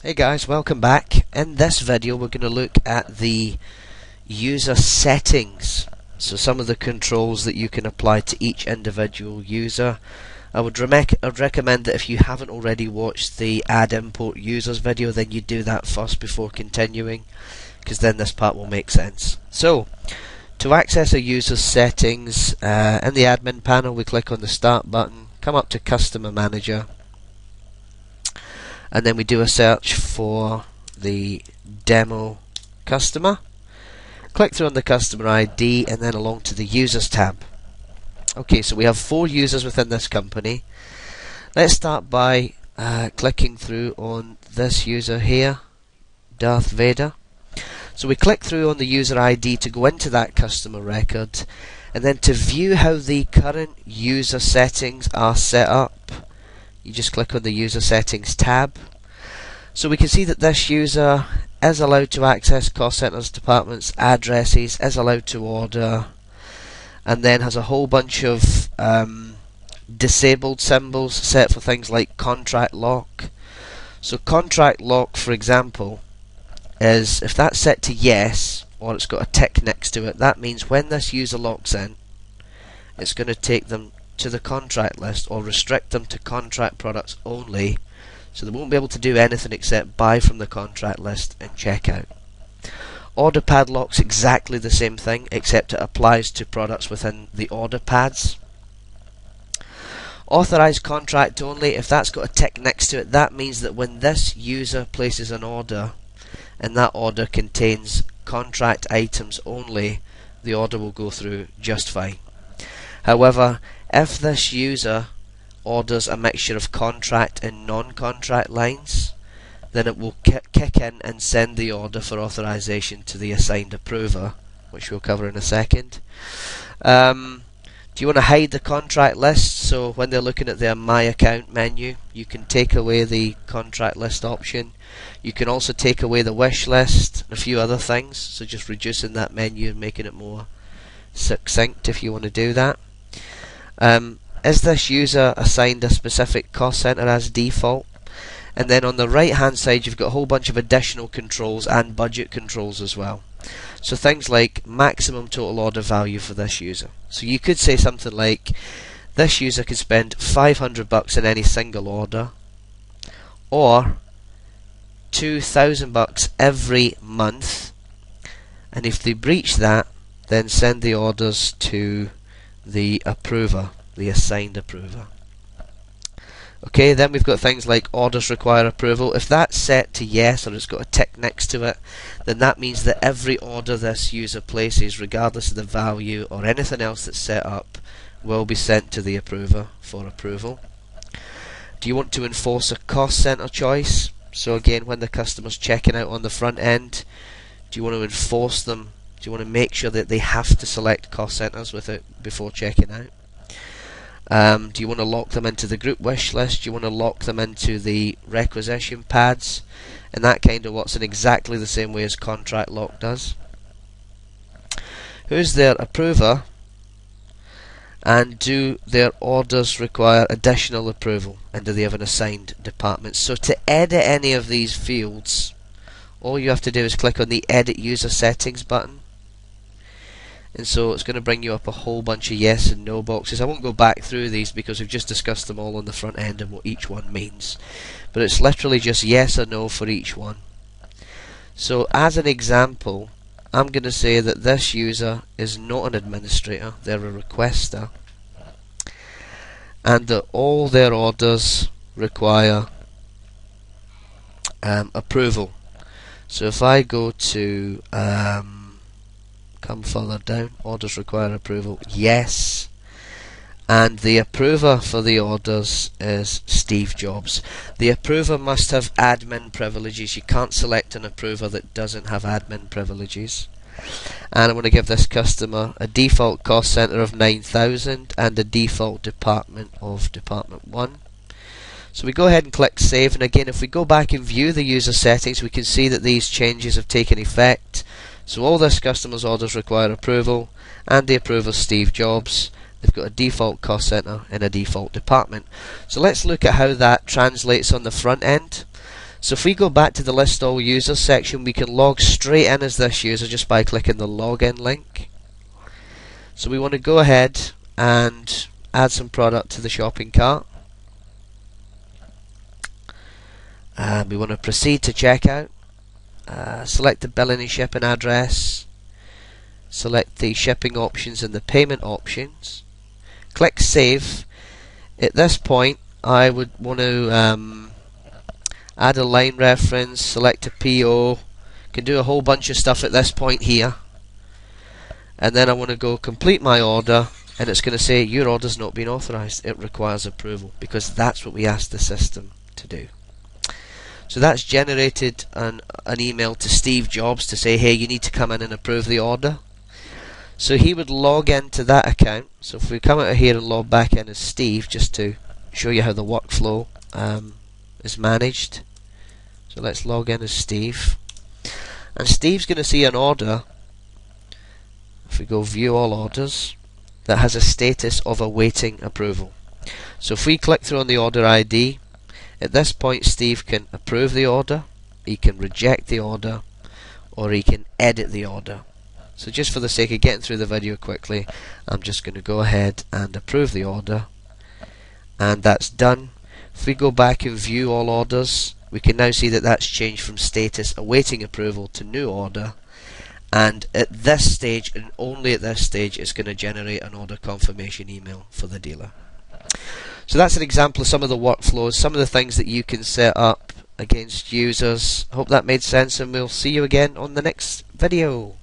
Hey guys, welcome back. In this video we're going to look at the user settings. So some of the controls that you can apply to each individual user. I would recommend that if you haven't already watched the add import users video, then you do that first before continuing, because then this part will make sense. So to access a user's settings, in the admin panel we click on the start button, come up to customer manager, and then we do a search for the demo customer. Click through on the customer ID and then along to the users tab. Okay, so we have 4 users within this company. Let's start by clicking through on this user here, Darth Vader. So we click through on the user ID to go into that customer record, and then to view how the current user settings are set up, you just click on the user settings tab. So we can see that this user is allowed to access cost centers, departments, addresses, is allowed to order, and then has a whole bunch of disabled symbols set for things like contract lock. So contract lock, for example, is if that's set to yes, or it's got a tick next to it, that means when this user logs in, it's going to take them to the contract list or restrict them to contract products only, so they won't be able to do anything except buy from the contract list and check out. Order pad lock's exactly the same thing, except it applies to products within the order pads. Authorized contract only, if that's got a tick next to it, that means that when this user places an order and that order contains contract items only, the order will go through just fine. However, if this user orders a mixture of contract and non-contract lines, then it will kick in and send the order for authorization to the assigned approver, which we'll cover in a second. Do you want to hide the contract list? So when they're looking at their My Account menu, you can take away the contract list option. You can also take away the wish list and a few other things, so just reducing that menu and making it more succinct if you want to do that. Is this user assigned a specific cost center as default? And then on the right hand side you've got a whole bunch of additional controls and budget controls as well. So things like maximum total order value for this user. So you could say something like, this user could spend $500 in any single order, or $2,000 every month, and if they breach that, then send the orders to the approver, the assigned approver. Okay, then we've got things like orders require approval. If that's set to yes, or it's got a tick next to it, then that means that every order this user places, regardless of the value or anything else that's set up, will be sent to the approver for approval. Do you want to enforce a cost center choice? So again, when the customer's checking out on the front end, do you want to enforce them? Do you want to make sure that they have to select cost centers with it before checking out? Do you want to lock them into the group wish list? Do you want to lock them into the requisition pads? And that kind of works in exactly the same way as contract lock does. Who's their approver? And do their orders require additional approval? And do they have an assigned department? So to edit any of these fields, all you have to do is click on the Edit User Settings button. And so it's going to bring you up a whole bunch of yes and no boxes. I won't go back through these because we've just discussed them all on the front end and what each one means. But it's literally just yes or no for each one. So as an example, I'm going to say that this user is not an administrator, they're a requester, and that all their orders require approval. So if I go to come further down, orders require approval, yes, and the approver for the orders is Steve Jobs. The approver must have admin privileges. You can't select an approver that doesn't have admin privileges. And I'm going to give this customer a default cost center of 9,000 and a default department of department 1. So we go ahead and click save, and again if we go back and view the user settings, we can see that these changes have taken effect. So all this customer's orders require approval, and the approver's Steve Jobs. They've got a default cost center and a default department. So let's look at how that translates on the front end. So if we go back to the list all users section, we can log straight in as this user just by clicking the login link. So we want to go ahead and add some product to the shopping cart. And we want to proceed to checkout. Select the billing and shipping address. Select the shipping options and the payment options. Click save. At this point I would want to add a line reference, select a PO, can do a whole bunch of stuff at this point here, and then I want to go complete my order, and it's going to say your order's not been authorized, it requires approval, because that's what we asked the system to do. So that's generated an email to Steve Jobs to say, hey, you need to come in and approve the order. So he would log into that account. So if we come out of here and log back in as Steve, just to show you how the workflow is managed. So let's log in as Steve, and Steve's going to see an order, if we go view all orders, that has a status of awaiting approval. So if we click through on the order ID, at this point Steve can approve the order, he can reject the order, or he can edit the order. So just for the sake of getting through the video quickly, I'm just going to go ahead and approve the order, and that's done. If we go back and view all orders, we can now see that that's changed from status awaiting approval to new order, and at this stage, and only at this stage, it's going to generate an order confirmation email for the dealer. So that's an example of some of the workflows, some of the things that you can set up against users. Hope that made sense, and we'll see you again on the next video.